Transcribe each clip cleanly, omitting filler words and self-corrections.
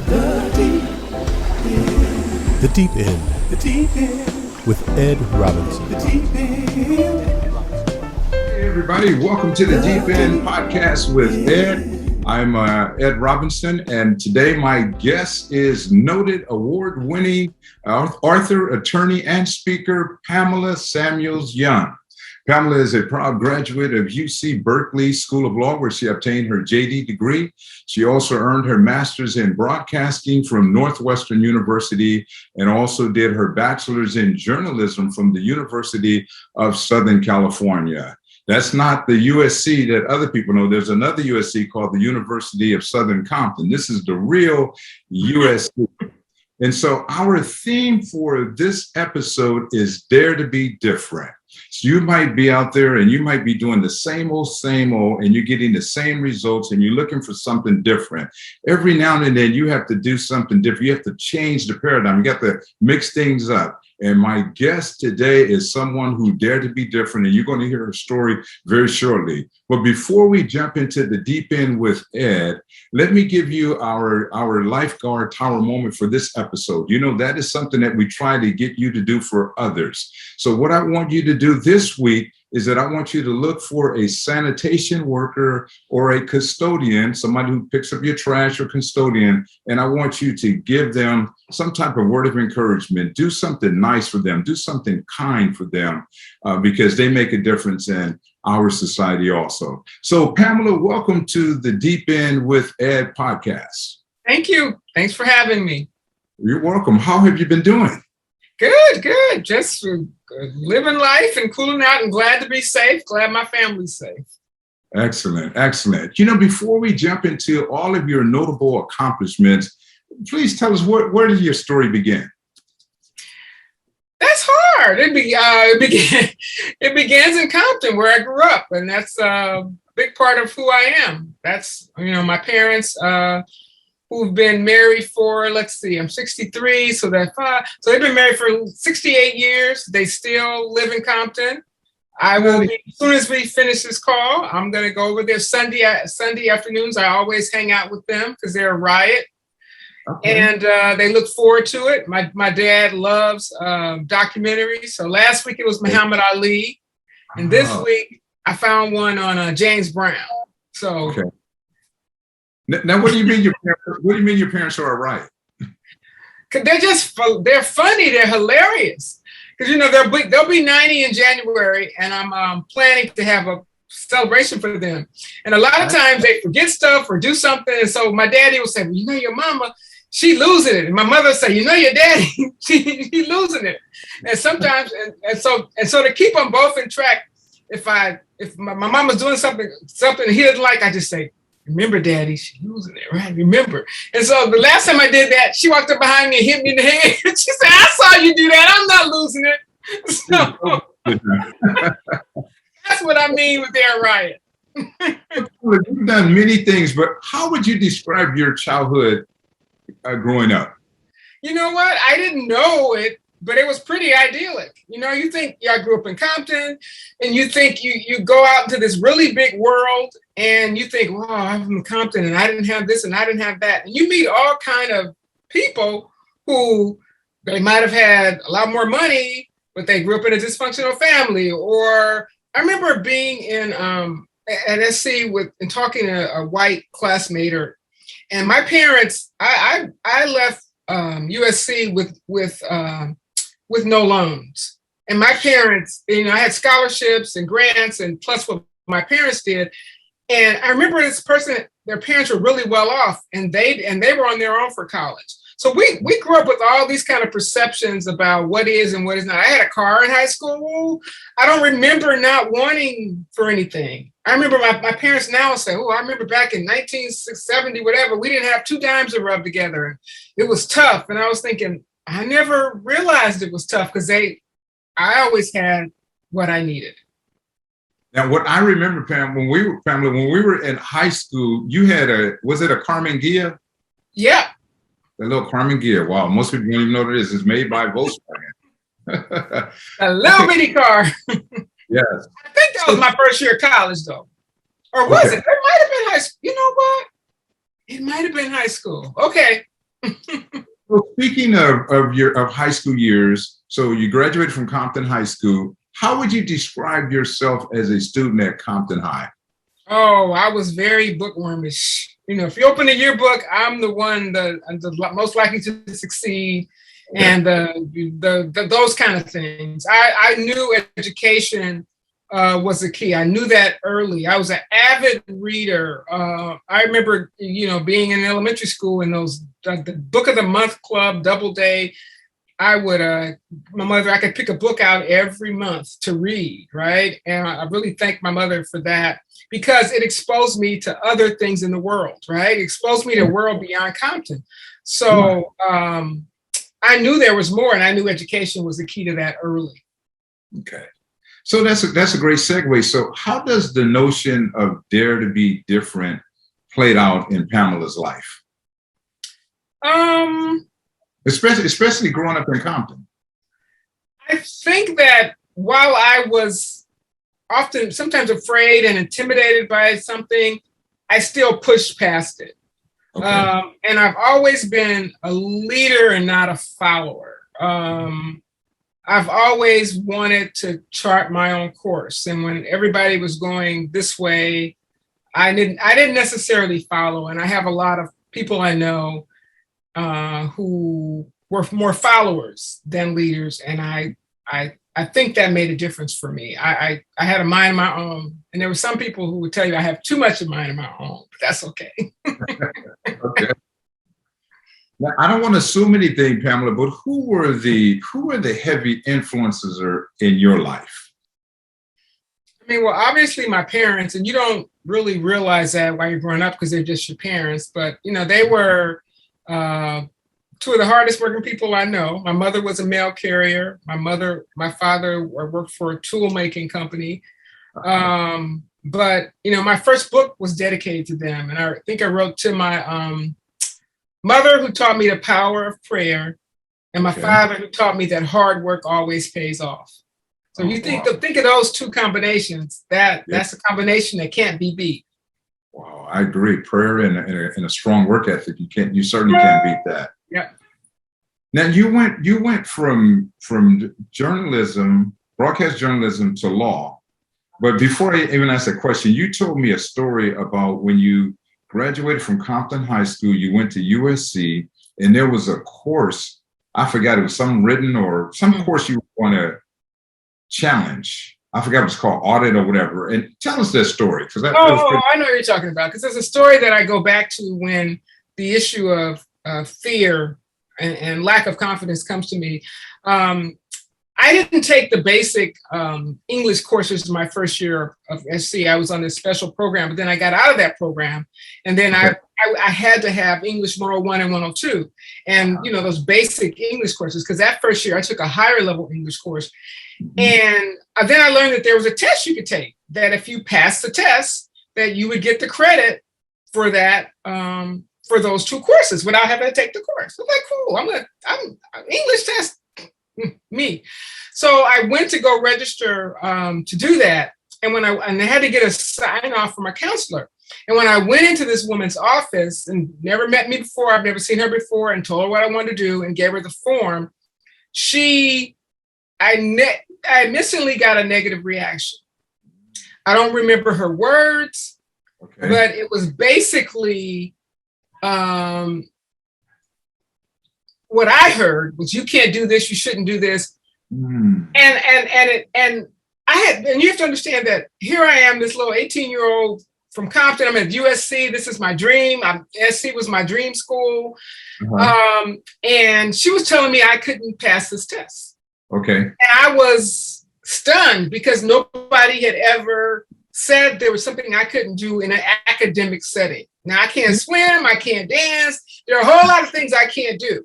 The Deep End. The Deep End. The Deep End. With Ed Robinson. The Deep End. Hey everybody, welcome to the Deep End podcast with Ed. I'm Ed Robinson, and today my guest is noted award-winning author, attorney, and speaker Pamela Samuels Young. Pamela is a proud graduate of UC Berkeley School of Law, where she obtained her JD degree. She also earned her master's in broadcasting from Northwestern University and also did her bachelor's in journalism from the University of Southern California. That's not the USC that other people know. There's another USC called the University of Southern Compton. This is the real USC. And so our theme for this episode is Dare to Be Different. So you might be out there and you might be doing the same old, and you're getting the same results and you're looking for something different. Every now and then you have to do something different. You have to change the paradigm. You got to mix things up. And my guest today is someone who dared to be different, and you're going to hear her story very shortly. But before we jump into the deep end with Ed, let me give you our lifeguard tower moment for this episode. You know, that is something that we try to get you to do for others. So what I want you to do this week is that I want you to look for a sanitation worker or a custodian, somebody who picks up your trash or custodian, and I want you to give them some type of word of encouragement. Do something nice for them. Do something kind for them because they make a difference in our society also. So Pamela, welcome to the Deep End with Ed podcast. Thank you. Thanks for having me. You're welcome. How have you been doing? Good. Just living life and cooling out and glad to be safe. Glad my family's safe. Excellent. You know, before we jump into all of your notable accomplishments, please tell us where did your story begin? That's hard. It begins in Compton, where I grew up, and that's a big part of who I am. That's, you know, my parents who've been married for, I'm 63, so that's 5. So they've been married for 68 years. They still live in Compton. I will be, as soon as we finish this call, I'm going to go over there Sunday afternoons. I always hang out with them because they're a riot. Okay. And they look forward to it. My dad loves documentaries. So last week it was Muhammad Ali. And this week I found one on James Brown. So. Okay. Now, what do you mean your parents are a riot? They're funny. They're hilarious. Because, you know, they'll be 90 in January, and I'm planning to have a celebration for them. And a lot of times they forget stuff or do something. And so my daddy will say, well, you know, your mama, she losing it. And my mother will say, you know, your daddy, he losing it. And sometimes, and so to keep them both in track, if my mama's doing something he doesn't like, I just say, remember, Daddy, she's losing it, right? Remember. And so the last time I did that, she walked up behind me and hit me in the head. She said, I saw you do that. I'm not losing it. So that's what I mean with their riot. You've done many things, but how would you describe your childhood growing up? You know what? I didn't know it, but it was pretty idyllic. You know, you think, I grew up in Compton, and you think you go out into this really big world, and you think, wow, I'm from Compton, and I didn't have this, and I didn't have that. And you meet all kind of people who, they might have had a lot more money, but they grew up in a dysfunctional family. Or I remember being in at SC and talking to a white classmate, and my parents, I left USC with no loans. And my parents, you know, I had scholarships and grants and plus what my parents did. And I remember this person, their parents were really well off, and they were on their own for college. So we grew up with all these kind of perceptions about what is and what is not. I had a car in high school. I don't remember not wanting for anything. I remember my parents now say, oh, I remember back in 1970, whatever, we didn't have 2 dimes to rub together. And it was tough. And I was thinking, I never realized it was tough because I always had what I needed. Now, what I remember, Pamela, when we were in high school, you had was it a Carmen Ghia? Yeah. The little Carmen Ghia. Wow, most people don't even know what it is. It's made by Volkswagen. A little bitty car. Yes. I think that was my first year of college, though. Or was it? It might have been high school. You know what? It might have been high school. Okay. So speaking of high school years, so you graduated from Compton High School. How would you describe yourself as a student at Compton High? Oh, I was very bookwormish. You know, if you open the yearbook, I'm the one the most likely to succeed, and those kind of things. I knew education was the key. I knew that early. I was an avid reader. I remember, being in elementary school and those the book of the month club, double day. I could pick a book out every month to read, right? And I really thank my mother for that because it exposed me to other things in the world, right? It exposed me to a world beyond Compton. So I knew there was more, and I knew education was the key to that early. Okay. So that's a great segue. So how does the notion of dare to be different played out in Pamela's life? Especially growing up in Compton. I think that while I was sometimes afraid and intimidated by something, I still pushed past it. Okay. And I've always been a leader and not a follower. I've always wanted to chart my own course. And when everybody was going this way, I didn't necessarily follow. And I have a lot of people I know who were more followers than leaders. And I think that made a difference for me. I had a mind of my own. And there were some people who would tell you I have too much of mind of my own, but that's okay. Okay. Now, I don't want to assume anything, Pamela, but who were the heavy influences in your life? I mean, well, obviously my parents, and you don't really realize that while you're growing up because they're just your parents, but they were two of the hardest working people I know. My mother was a mail carrier. My father worked for a tool making company. But my first book was dedicated to them. And I think I wrote to my mother, who taught me the power of prayer, and my father, who taught me that hard work always pays off. So you think of those two combinations, that's a combination that can't be beat. Wow, I agree. Prayer and a strong work ethic. You certainly can't beat that. Yeah. Now you went from journalism, broadcast journalism, to law. But before I even ask that question, you told me a story about when you graduated from Compton High School, you went to USC, and there was a course, I forgot, it was some written or some course you want to challenge. I forgot what it's called, audit or whatever. And tell us that story. Because I know what you're talking about. Because there's a story that I go back to when the issue of fear and lack of confidence comes to me. I didn't take the basic English courses in my first year of SC. I was on this special program, but then I got out of that program. And then I had to have English 101 and 102. And, those basic English courses, because that first year I took a higher level English course. And then I learned that there was a test you could take, that if you passed the test, that you would get the credit for that, for those two courses without having to take the course. I was like, cool, I'm English test. Me. So I went to go register to do that. And I had to get a sign off from a counselor. And when I went into this woman's office, and never met me before, I've never seen her before, and told her what I wanted to do and gave her the form, I instantly got a negative reaction. I don't remember her words, but it was basically what I heard was, you can't do this, you shouldn't do this. And you have to understand that here I am, this little 18-year-old from Compton. I'm at USC. This is my dream. SC was my dream school. And she was telling me I couldn't pass this test. Okay. And I was stunned because nobody had ever said there was something I couldn't do in an academic setting. Now, I can't swim, I can't dance. There are a whole lot of things I can't do.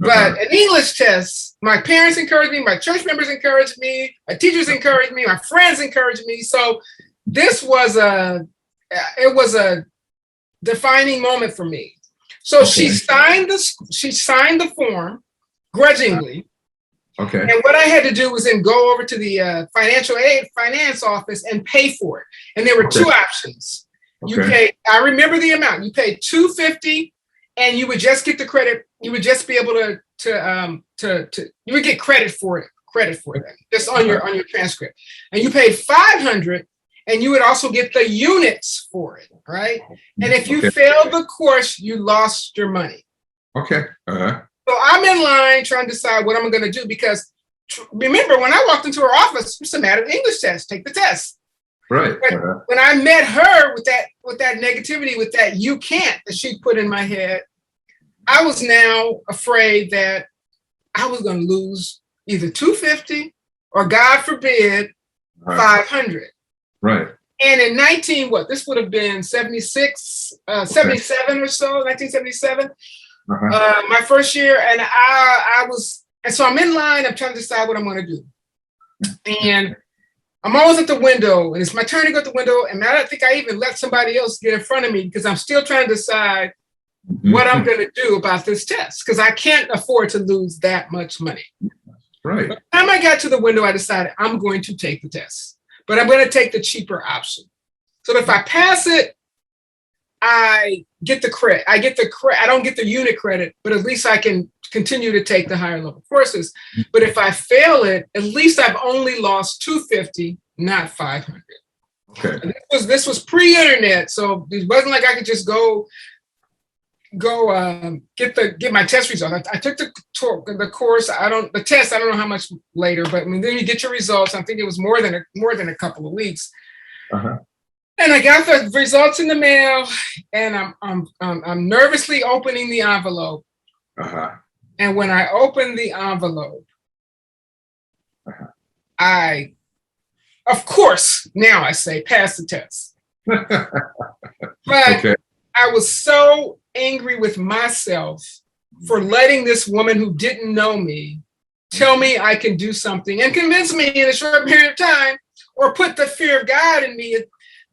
But an English test, my parents encouraged me, my church members encouraged me, my teachers encouraged me, my friends encouraged me. So this was a defining moment for me. So she signed the form grudgingly. Okay. And what I had to do was then go over to the finance office and pay for it. And there were two options. You pay, I remember the amount, you pay $250 and you would just get the credit. You would just be able to you would get credit for that just on your transcript, and you paid 500, and you would also get the units for it, right? And if you failed the course, you lost your money. Okay. So I'm in line trying to decide what I'm going to do, because remember, when I walked into her office, it's a matter of English test, take the test. Right. When I met her with that negativity, with that "you can't" that she put in my head, I was now afraid that I was going to lose either 250 or, God forbid, 500. Right. And in this would have been 76, 77 or so, 1977, my first year. And so I'm in line, I'm trying to decide what I'm going to do. And I'm always at the window, and it's my turn to go at the window. And I don't think I even let somebody else get in front of me, because I'm still trying to decide what I'm going to do about this test, because I can't afford to lose that much money. Right. By the time I got to the window, I decided I'm going to take the test, but I'm going to take the cheaper option. So if I pass it, I get the credit. I don't get the unit credit, but at least I can continue to take the higher level courses. But if I fail it, at least I've only lost 250, not 500. Okay. And this was pre-internet, so it wasn't like I could just go get my test results. I took the course. The test. I don't know how much later, but then you get your results. I think it was more than a couple of weeks. And I got the results in the mail, and I'm nervously opening the envelope. And when I opened the envelope, I, of course, now I say pass the test. But I was so angry with myself for letting this woman who didn't know me tell me I can do something and convince me in a short period of time, or put the fear of God in me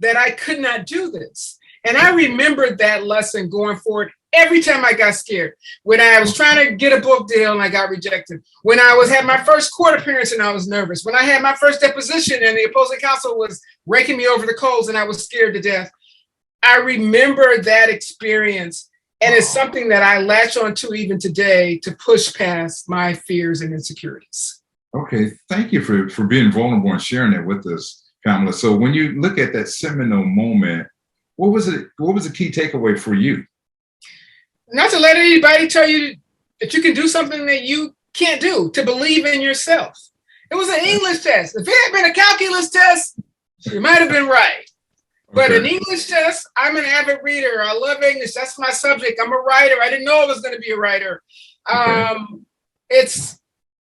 that I could not do this. And I remembered that lesson going forward every time I got scared. When I was trying to get a book deal and I got rejected. When I had my first court appearance and I was nervous. When I had my first deposition and the opposing counsel was raking me over the coals and I was scared to death. I remember that experience, and it's something that I latch on to even today to push past my fears and insecurities. Okay, thank you for being vulnerable and sharing that with us, Pamela. So when you look at that seminal moment, what was the key takeaway for you? Not to let anybody tell you that you can do something that you can't do, to believe in yourself. It was an English test. If it had been a calculus test, you might have been right. But an English test, I'm an avid reader. I love English. That's my subject. I'm a writer. I didn't know I was going to be a writer. It's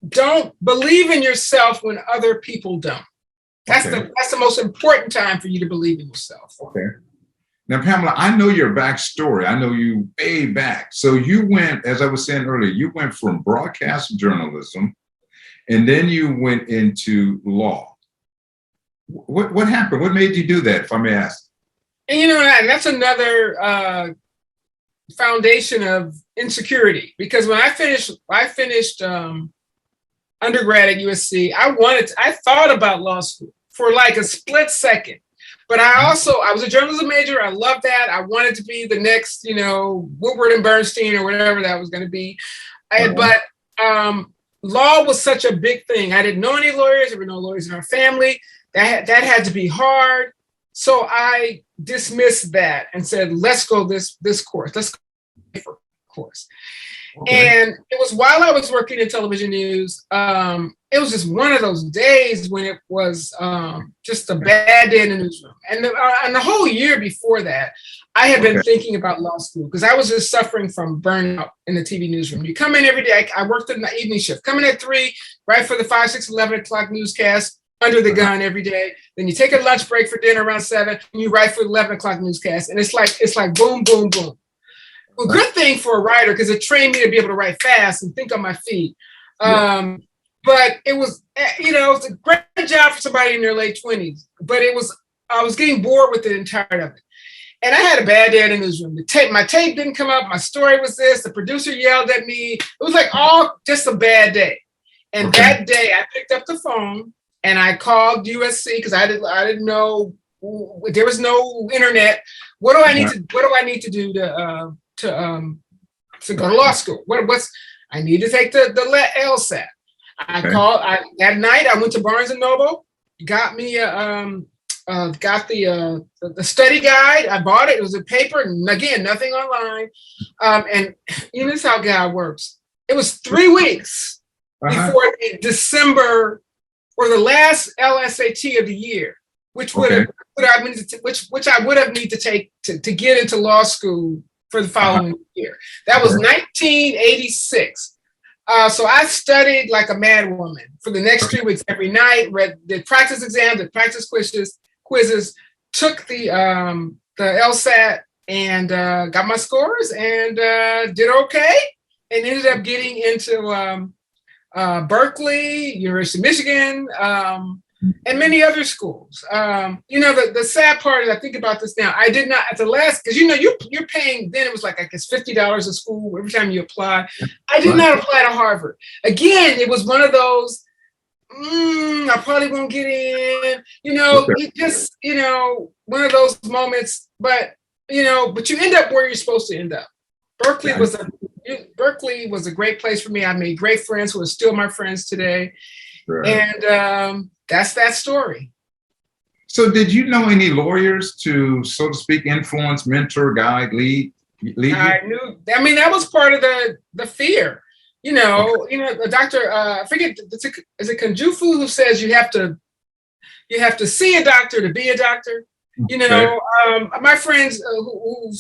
don't believe in yourself when other people don't. That's the most important time for you to believe in yourself. Okay. Now, Pamela, I know your backstory. I know you way back. So you went, as I was saying earlier, you went from broadcast journalism, and then you went into law. What happened? What made you do that, if I may ask? And that's another foundation of insecurity, because when I finished undergrad at USC, I thought about law school for like a split second. But I was a journalism major. I loved that. I wanted to be the next, Woodward and Bernstein or whatever that was going to be. But law was such a big thing. I didn't know any lawyers. There were no lawyers in our family. That had to be hard. So I dismissed that and said, let's go this course. Let's go for course. And it was while I was working in television news. It was just one of those days when it was just a bad day in the newsroom. And the whole year before that, I had been thinking about law school, because I was just suffering from burnout in the TV newsroom. You come in every day. I worked in the evening shift. Come in at 3, right for the 5, 6, 11 o'clock newscast, under the gun every day. Then you take a lunch break for dinner around 7, and you write for the 11 o'clock newscast. And it's like boom, boom, boom. Well, good thing for a writer, because it trained me to be able to write fast and think on my feet. But it was, it's a great job for somebody in their late 20s. But I was getting bored with it and tired of it. And I had a bad day in the newsroom. My tape didn't come up. My story was this. The producer yelled at me. It was like all just a bad day. And that day, I picked up the phone and I called USC, because I didn't know, there was no internet. What do I need to do to go to law school. I need to take the LSAT. That night I went to Barnes and Noble, got me got the study guide. I bought it. It was a paper, and again, nothing online. And you know, this is how God works. It was 3 weeks before the December or the last LSAT of the year, which I would have needed to take to get into law school for the following year. That was 1986. So I studied like a mad woman for the next 3 weeks every night, read the practice exam, the practice quizzes, took the LSAT and got my scores and did okay, and ended up getting into Berkeley, University of Michigan, and many other schools. You know, the sad part is I think about this now. I did not at the last, because you know you're paying then, it was like I guess $50 a school every time you apply. I did not apply to Harvard. Again, it was one of those. I probably won't get in. You know, one of those moments. But you end up where you're supposed to end up. Berkeley was a great place for me. I made great friends who are still my friends today. Right. And that's that story. So did you know any lawyers to, so to speak, influence, mentor, guide, lead you? I knew. I mean, that was part of the fear. The doctor, I forget, is it Kanjufu who says you have to see a doctor to be a doctor? My friends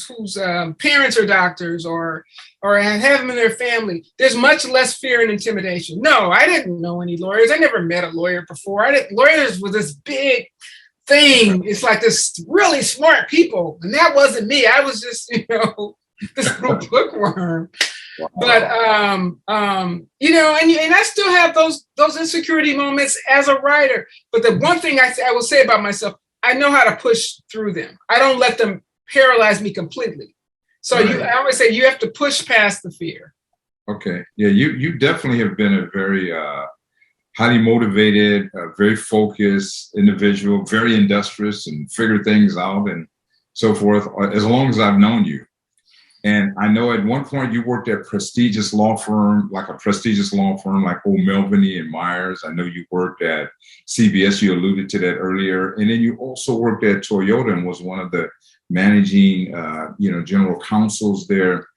whose parents are doctors or have them in their family, there's much less fear and intimidation. No, I didn't know any lawyers. I never met a lawyer before. Lawyers were this big thing. It's like this really smart people. And that wasn't me. I was just, this little bookworm. Wow. But, and I still have those insecurity moments as a writer. But the one thing I will say about myself, I know how to push through them. I don't let them paralyze me completely. So I always say you have to push past the fear. Okay. Yeah, you definitely have been a very highly motivated, very focused individual, very industrious and figure things out and so forth, as long as I've known you. And I know at one point you worked at a prestigious law firm like O'Melveny and Myers. I know you worked at CBS. You alluded to that earlier. And then you also worked at Toyota and was one of the managing, general counsels there.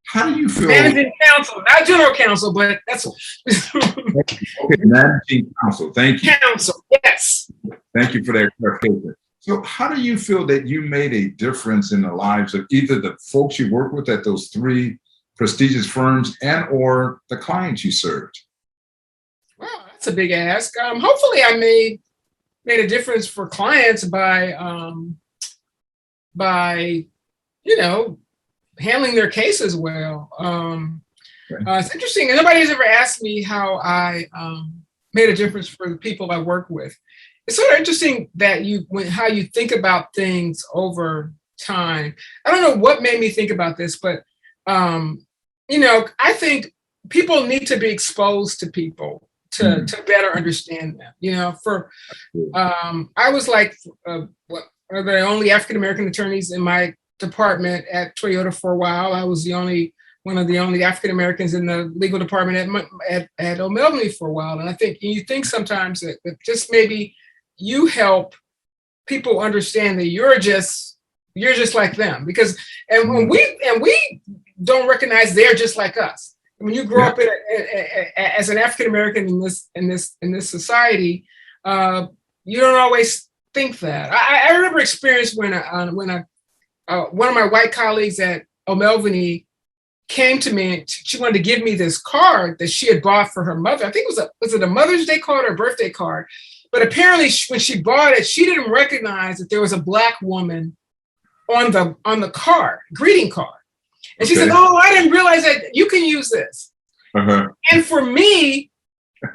How do you feel? Managing counsel, not general counsel, but that's okay. Managing counsel. Thank you. Counsel, yes. Thank you for that clarification. So how do you feel that you made a difference in the lives of either the folks you work with at those 3 prestigious firms and or the clients you served? Well, that's a big ask. Hopefully I made a difference for clients by handling their cases well. It's interesting. Nobody's ever asked me how I made a difference for the people I work with. It's sort of interesting that how you think about things over time. I don't know what made me think about this, but I think people need to be exposed to people to better understand them. I was like one of the only African American attorneys in my department at Toyota for a while. I was one of the only African Americans in the legal department at O'Melveny for a while. And I think you think sometimes that just maybe you help people understand that you're just like them, because when we don't recognize they're just like us. When you grow up as an African American in this society, you don't always think that. I remember experience when one of my white colleagues at O'Melveny came to me and she wanted to give me this card that she had bought for her mother. I think was it a Mother's Day card or a birthday card? But apparently when she bought it, she didn't recognize that there was a Black woman on the card, greeting card. And she said, "Oh, I didn't realize that you can use this." And for me,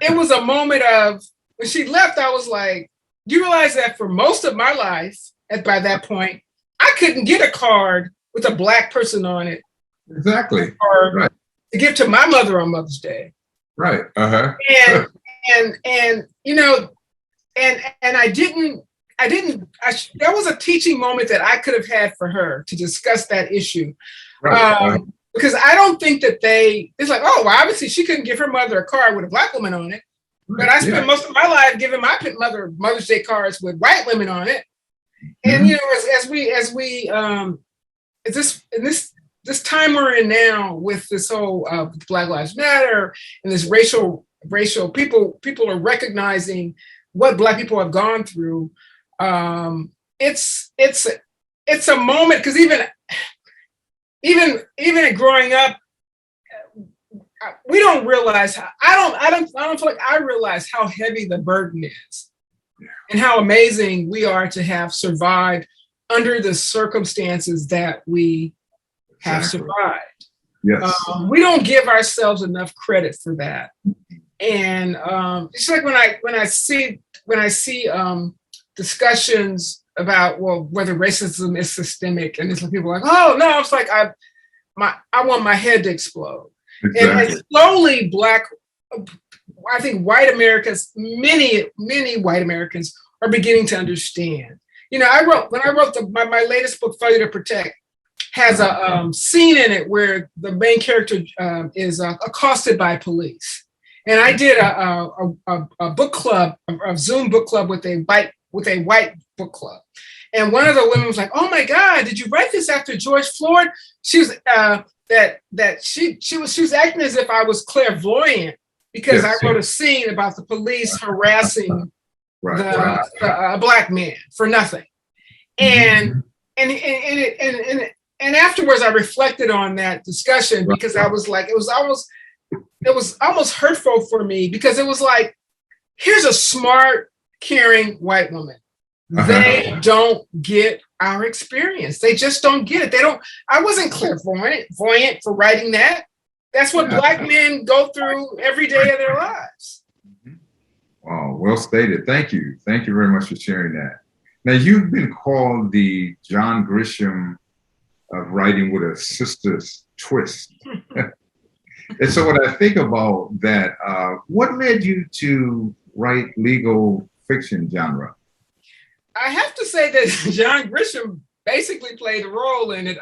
it was a moment of, when she left, I was like, do you realize that for most of my life, by that point, I couldn't get a card with a Black person on it. Exactly. Or to give to my mother on Mother's Day. Right. And I didn't, that was a teaching moment that I could have had for her to discuss that issue. Right. because I don't think that it's like, oh, well, obviously she couldn't give her mother a card with a black woman on it. But I spent most of my life giving my Mother's Day cards with white women on it. And you know, this time we're in now with this whole Black Lives Matter and this racial people are recognizing what Black people have gone through. It's a moment, because even growing up, we don't realize how I don't feel like I realize how heavy the burden is, and how amazing we are to have survived under the circumstances that we have survived. Yes. We don't give ourselves enough credit for that. And it's like when I see discussions about, well, whether racism is systemic, and it's like people are like, oh no, it's like I want my head to explode. Exactly. And slowly I think white Americans, many white Americans are beginning to understand. You know, when I wrote my latest book, Failure to Protect, has a scene in it where the main character is accosted by police. And I did a book club, a Zoom book club with a white book club. And one of the women was like, "Oh my God, did you write this after George Floyd?" She was she was acting as if I was clairvoyant, because I wrote a scene about the police harassing a Black man for nothing. And afterwards I reflected on that discussion, because I was like, it was almost hurtful for me, because it was like, here's a smart, caring white woman. They don't get our experience. They just don't get it. I wasn't clairvoyant for writing that. That's what Black men go through every day of their lives. Wow, well stated. Thank you. Thank you very much for sharing that. Now, you've been called the John Grisham of writing with a sister's twist. And so when I think about that, what led you to write legal fiction genre? I have to say that John Grisham basically played a role in it.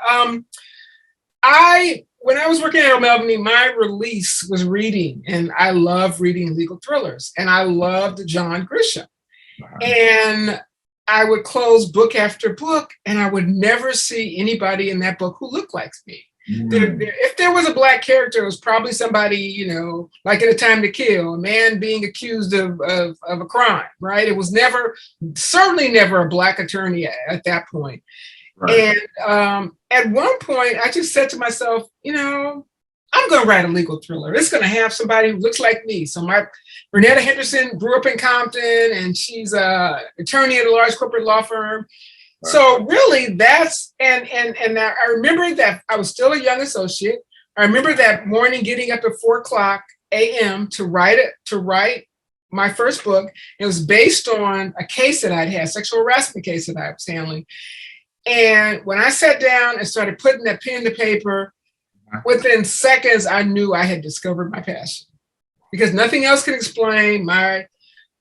When I was working at O'Melveny, my release was reading, and I love reading legal thrillers, and I loved John Grisham. And I would close book after book, and I would never see anybody in that book who looked like me. If there was a Black character, it was probably somebody, you know, like in A Time to Kill, a man being accused of a crime, right? It was certainly never a Black attorney at that point. Right. And at one point, I just said to myself, you know, I'm going to write a legal thriller. It's going to have somebody who looks like me. So Renetta Henderson grew up in Compton, and she's an attorney at a large corporate law firm. So really and I remember that I was still a young associate. I remember that morning getting up at 4:00 a.m. to write my first book. It was based on a case that I'd had, sexual harassment case that I was handling. And when I sat down and started putting that pen to paper, within seconds, I knew I had discovered my passion, because nothing else could explain my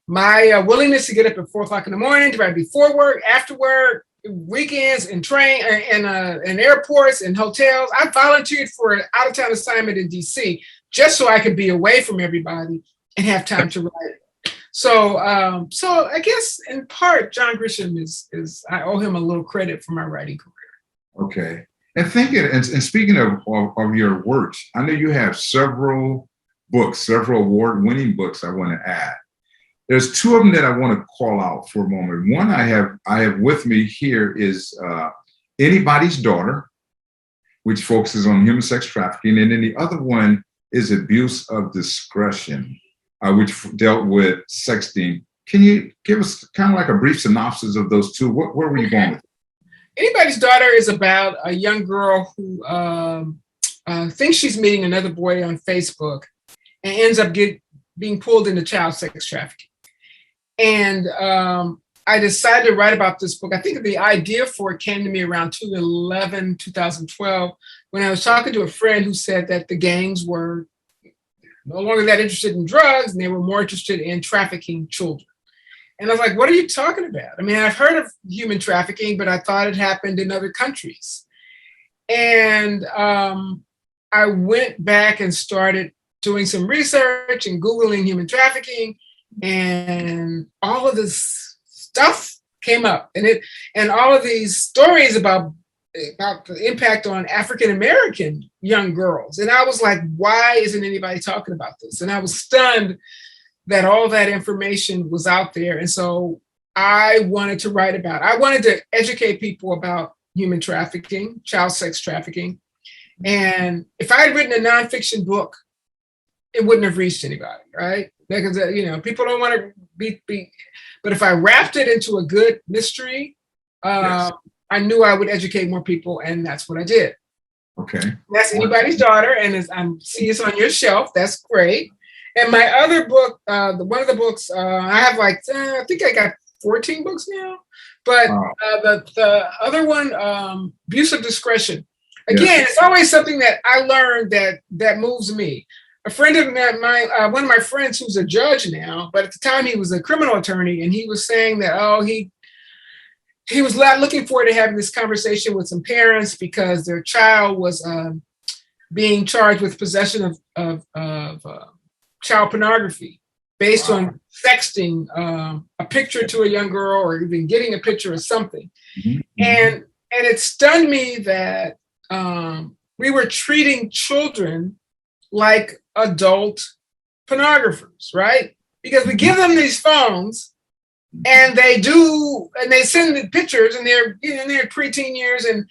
willingness to get up at 4:00 in the morning, to write before work, after work, weekends, and train and airports and hotels. I volunteered for an out-of-town assignment in DC just so I could be away from everybody and have time to write. So I guess in part, John Grisham is I owe him a little credit for my writing career. Okay. And speaking of your works, I know you have several award-winning books I want to add. There's two of them that I want to call out for a moment. One I have with me here is Anybody's Daughter, which focuses on human sex trafficking. And then the other one is Abuse of Discretion, which dealt with sexting. Can you give us kind of like a brief synopsis of those two? Where were you going with it? Anybody's Daughter is about a young girl who thinks she's meeting another boy on Facebook and ends up being pulled into child sex trafficking. And I decided to write about this book. I think the idea for it came to me around 2012, when I was talking to a friend who said that the gangs were no longer that interested in drugs, and they were more interested in trafficking children. And I was like, what are you talking about? I mean, I've heard of human trafficking, but I thought it happened in other countries. And I went back and started doing some research and Googling human trafficking, and all of this stuff came up, and all of these stories about the impact on African American young girls. And I was like, why isn't anybody talking about this? And I was stunned that all that information was out there. And so I wanted to educate people about human trafficking, child sex trafficking. And if I had written a nonfiction book, it wouldn't have reached anybody, right? Because, people don't want to be, but if I wrapped it into a good mystery, Yes. I knew I would educate more people, and that's what I did. Okay. That's Anybody's Daughter, and I see it's on your shelf. That's great. And my other book, one of the books, I have I think I got 14 books now, but the other one, Abuse of Discretion. Again, It's always something that I learned that moves me. A friend of mine, one of my friends who's a judge now, but at the time he was a criminal attorney, and he was saying that, he was looking forward to having this conversation with some parents because their child was being charged with possession of child pornography based on sexting a picture to a young girl, or even getting a picture of something. Mm-hmm. And it stunned me that we were treating children like adult pornographers, right? Because we give them these phones, and they send the pictures, and they're in their preteen years, and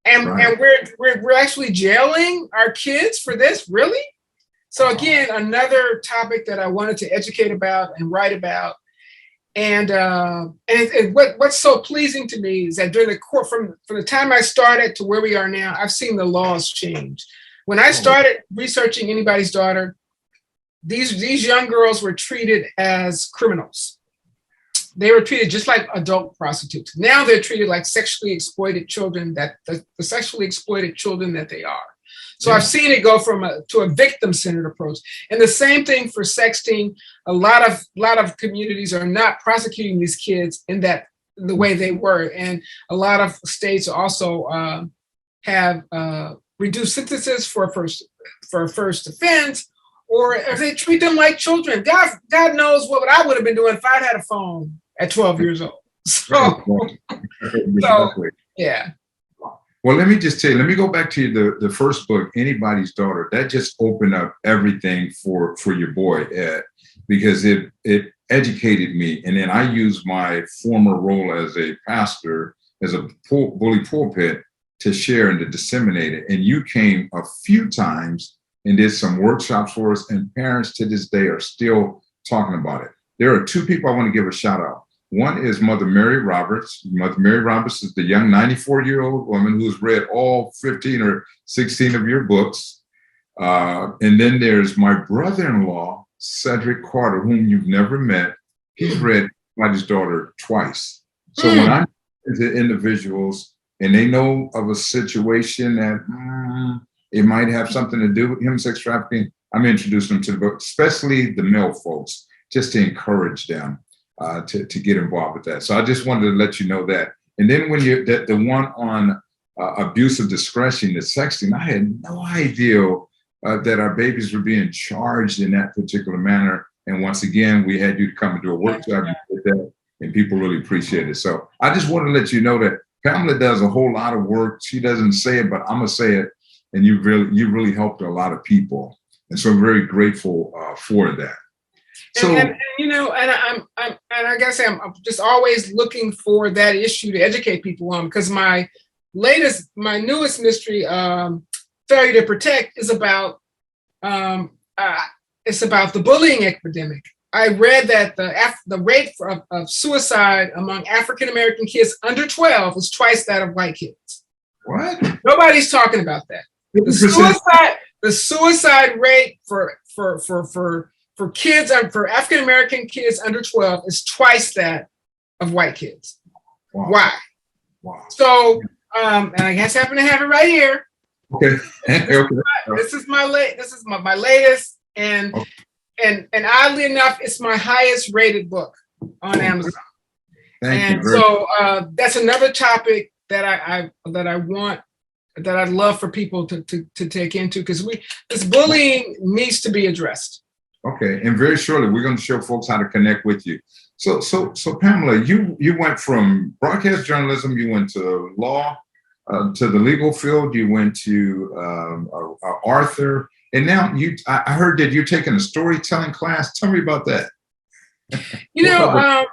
we're actually jailing our kids for this, really? So again, another topic that I wanted to educate about and write about. And what's so pleasing to me is that during the course, from the time I started to where we are now, I've seen the laws change. When I started researching Anybody's Daughter, these young girls were treated as criminals. They were treated just like adult prostitutes. Now they're treated like sexually exploited children, the sexually exploited children that they are. So I've seen it go to a victim-centered approach. And the same thing for sexting. A lot of communities are not prosecuting these kids in the way they were. And a lot of states also have reduced sentences for a first offense, or if they treat them like children. God knows what I would have been doing if I'd had a phone at 12 years old. So yeah. Well, let me just tell you, let me go back to the first book, Anybody's Daughter. That just opened up everything for your boy, Ed, because it educated me. And then I used my former role as a pastor, as a bully pulpit, to share and to disseminate it. And you came a few times and did some workshops for us, and parents to this day are still talking about it. There are two people I want to give a shout out. One is Mother Mary Roberts. Mother Mary Roberts is the young 94-year-old woman who's read all 15 or 16 of your books. And then there's my brother-in-law, Cedric Carter, whom you've never met. He's read Anybody's Daughter twice. So when I'm into individuals and they know of a situation that it might have something to do with human sex trafficking, I'm introducing them to the book, especially the male folks, just to encourage them to get involved with that. So I just wanted to let you know that. And then when the one on abuse of discretion, the sexting, I had no idea that our babies were being charged in that particular manner. And once again, we had you to come and do a workshop, you did that, and people really appreciate it. So I just want to let you know that Pamela does a whole lot of work. She doesn't say it, but I'm gonna say it. And you really helped a lot of people. And so I'm very grateful for that. So, and I guess I'm just always looking for that issue to educate people on, because my newest mystery, Failure to Protect, is about the bullying epidemic. I read that the rate of suicide among African American kids under 12 is twice that of white kids. What? Nobody's talking about that. The suicide rate for kids, for African American kids under 12 is twice that of white kids. Wow. Why? Wow. So, and I guess I happen to have it right here. Okay. This is my latest, and oddly enough, it's my highest rated book on Amazon. Thank you. So that's another topic that I want that I'd love for people to take into, because this bullying needs to be addressed. Okay, and very shortly we're going to show folks how to connect with you. So Pamela, you went from broadcast journalism, you went to law, to the legal field, you went to Arthur, and now I heard that you're taking a storytelling class. Tell me about that. You know,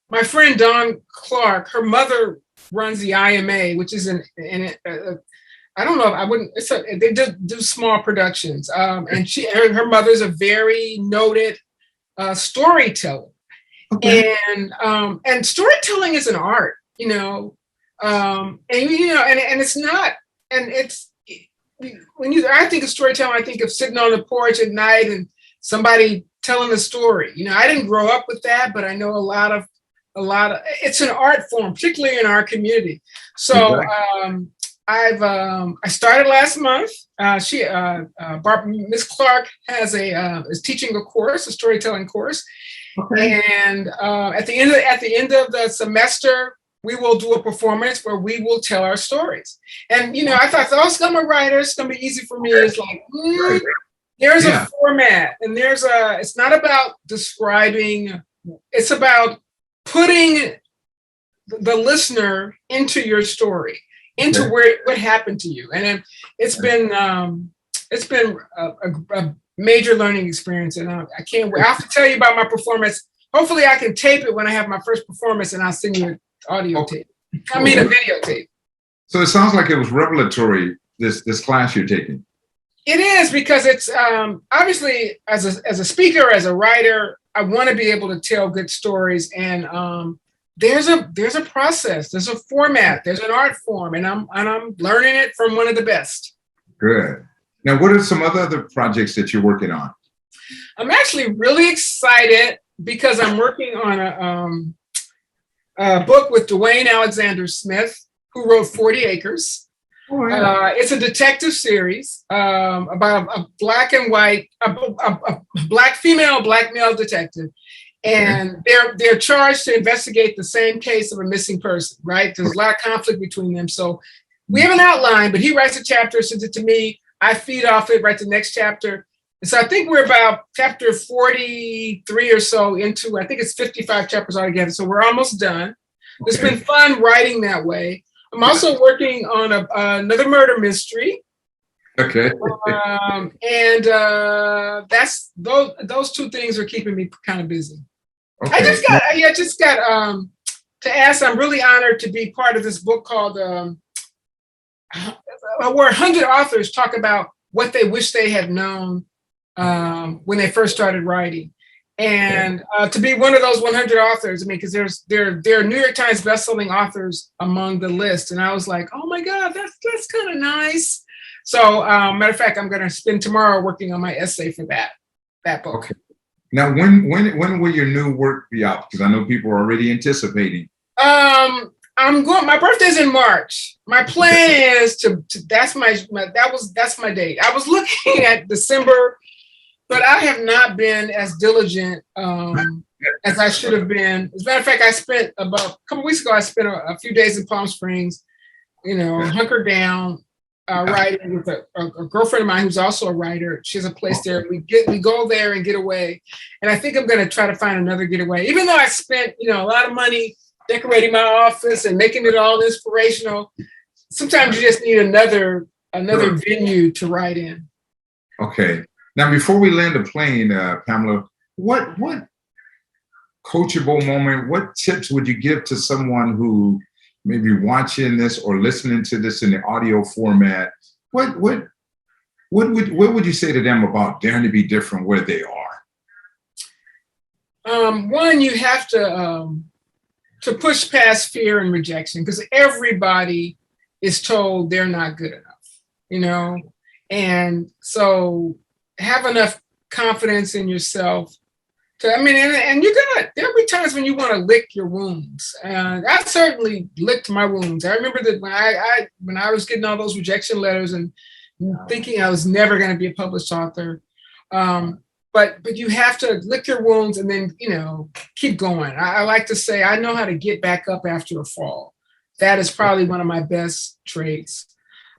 my friend Dawn Clark, her mother runs the IMA, which is I don't know if I wouldn't, they do small productions. And her mother's a very noted storyteller. Okay. And storytelling is an art, you know, and it's not, and it's, I think of storytelling, I think of sitting on the porch at night and somebody telling a story. You know, I didn't grow up with that, but I know a lot of, it's an art form, particularly in our community. So, exactly. I started last month. Miss Clark is teaching a course, a storytelling course. Okay. And at the end of the semester, we will do a performance where we will tell our stories. And, you know, I thought, I'm a writer, it's going to be easy for me. It's like, there's a format, and it's not about describing, it's about putting the listener into your story, into what happened to you. And it's been a major learning experience, and I can't wait. I have to tell you about my performance. Hopefully I can tape it when I have my first performance, and I'll send you an audio tape. I mean, a videotape. So it sounds like it was revelatory, this class you're taking. It is, because it's obviously, as a speaker, as a writer, I want to be able to tell good stories, and there's a process, there's a format, there's an art form, and I'm learning it from one of the best. Good. Now, what are some other projects that you're working on? I'm actually really excited because I'm working on a book with Dwayne Alexander Smith, who wrote 40 Acres. Oh, yeah. It's a detective series about a black and white, a black female, black male detective. And they're charged to investigate the same case of a missing person, right? There's a lot of conflict between them. So we have an outline, but he writes a chapter, sends it to me. I feed off it, write the next chapter. And so I think we're about chapter 43 or so into, I think it's 55 chapters altogether. So we're almost done. Okay. It's been fun writing that way. I'm also working on another murder mystery. Okay. And that's those two things are keeping me kind of busy. Okay. I just got to ask. I'm really honored to be part of this book called where 100 authors talk about what they wish they had known when they first started writing. And to be one of those 100 authors, I mean, because there are New York Times bestselling authors among the list, and I was like, oh my God, that's kind of nice. So, matter of fact, I'm going to spend tomorrow working on my essay for that book. Okay. Now, when will your new work be out? Because I know people are already anticipating. My birthday's in March. My plan is that's my date. I was looking at December, but I have not been as diligent as I should have been. As a matter of fact, I spent a couple weeks ago, I spent a few days in Palm Springs, hunkered down, writing with a girlfriend of mine who's also a writer. She has a place there. We go there and get away. And I think I'm going to try to find another getaway. Even though I spent, a lot of money decorating my office and making it all inspirational, sometimes you just need another venue to write in. Okay. Now, before we land the plane, Pamela, what coachable moment, what tips would you give to someone who may be watching this or listening to this in the audio format? What would you say to them about daring to be different where they are? One, you have to push past fear and rejection, because everybody is told they're not good enough, and so have enough confidence in yourself and there'll be times when you want to lick your wounds. And I certainly licked my wounds. I remember that when I was getting all those rejection letters and thinking I was never going to be a published author, but you have to lick your wounds and then, keep going. I like to say, I know how to get back up after a fall. That is probably one of my best traits.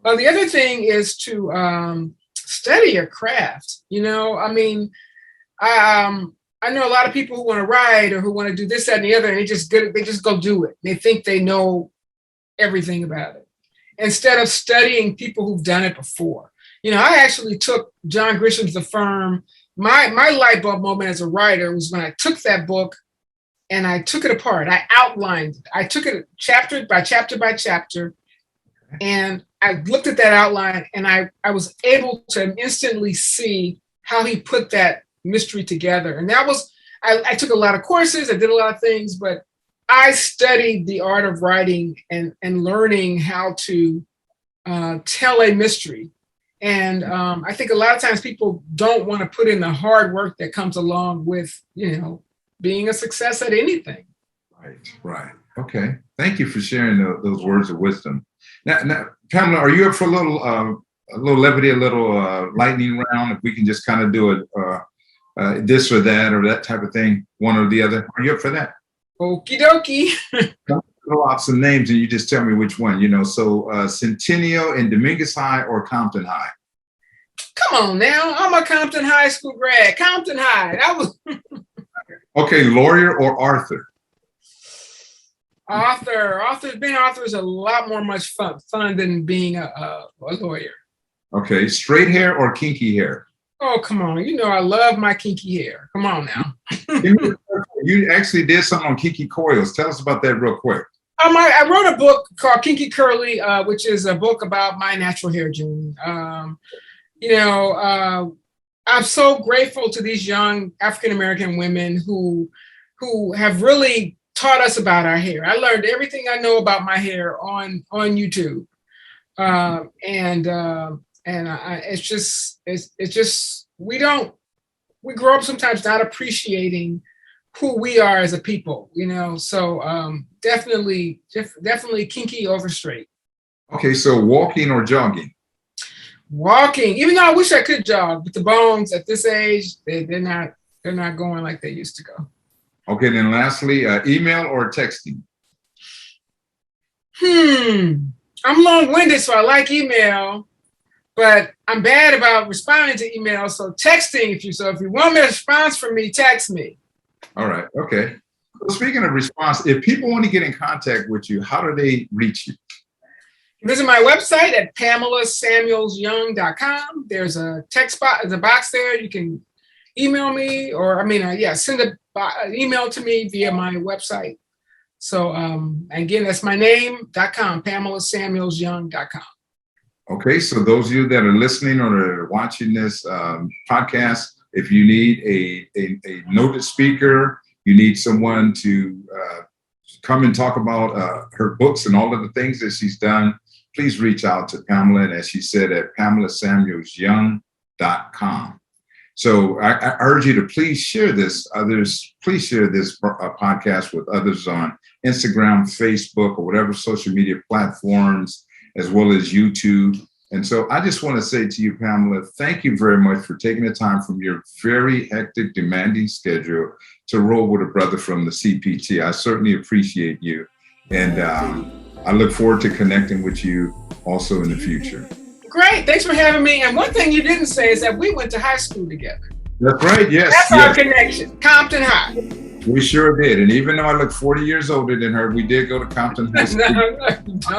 The other thing is to study your craft. I know a lot of people who want to write or who want to do this, that, and the other, and they just go do it. They think they know everything about it, instead of studying people who've done it before. I actually took John Grisham's The Firm. My light bulb moment as a writer was when I took that book and I took it apart. I outlined it. I took it chapter by chapter by chapter, and I looked at that outline, and I was able to instantly see how he put that mystery together. And that was, I took a lot of courses, I did a lot of things, but I studied the art of writing and learning how to tell a mystery. And I think a lot of times people don't want to put in the hard work that comes along with, being a success at anything. Right. Okay. Thank you for sharing those words of wisdom. Now, Pamela, are you up for a little levity, a little lightning round? If we can just kind of do it. This or that type of thing, one or the other. Are you up for that? Okie dokie. Throw out some names and you just tell me which one. So Centennial and Dominguez High or Compton High? Come on now, I'm a Compton High School grad. Compton High. That was. Okay, Lawyer or Arthur? Author. Being an author is a lot more much fun than being a lawyer. Okay, straight hair or kinky hair? Oh, come on. I love my kinky hair. Come on now. You actually did something on kinky coils. Tell us about that real quick. I wrote a book called Kinky Curly, which is a book about my natural hair journey. I'm so grateful to these young African-American women who have really taught us about our hair. I learned everything I know about my hair on YouTube. It's just we grow up sometimes not appreciating who we are as a people, so definitely kinky over straight. Okay, so walking or jogging? Walking, even though I wish I could jog, but the bones at this age, they're not going like they used to go. Okay, then lastly, email or texting? I'm long-winded, so I like email, but I'm bad about responding to email. So texting, if you want a response from me, text me. All right. Okay. So speaking of response, if people want to get in contact with you, how do they reach you? Visit my website at PamelaSamuelsYoung.com. There's a text box, there's a box there. You can email me, or send an email to me via my website. So again, that's my name.com, PamelaSamuelsYoung.com. Okay, so those of you that are listening or are watching this podcast, if you need a noted speaker, you need someone to come and talk about her books and all of the things that she's done, please reach out to Pamela, and as she said, at PamelaSamuelsYoung.com. So I urge you to please share this podcast with others on Instagram, Facebook, or whatever social media platforms, as well as YouTube. And so I just want to say to you, Pamela, thank you very much for taking the time from your very hectic, demanding schedule to roll with a brother from the CPT. I certainly appreciate you. And I look forward to connecting with you also in the future. Great. Thanks for having me. And one thing you didn't say is that we went to high school together. That's right. Yes. That's our connection. Compton High. We sure did. And even though I look 40 years older than her, we did go to Compton High School.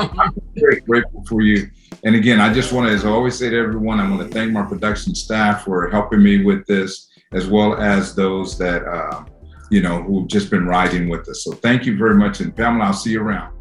I'm very grateful for you. And again, I just want to, as I always say to everyone, I want to thank my production staff for helping me with this, as well as those that, who've just been riding with us. So thank you very much. And Pamela, I'll see you around.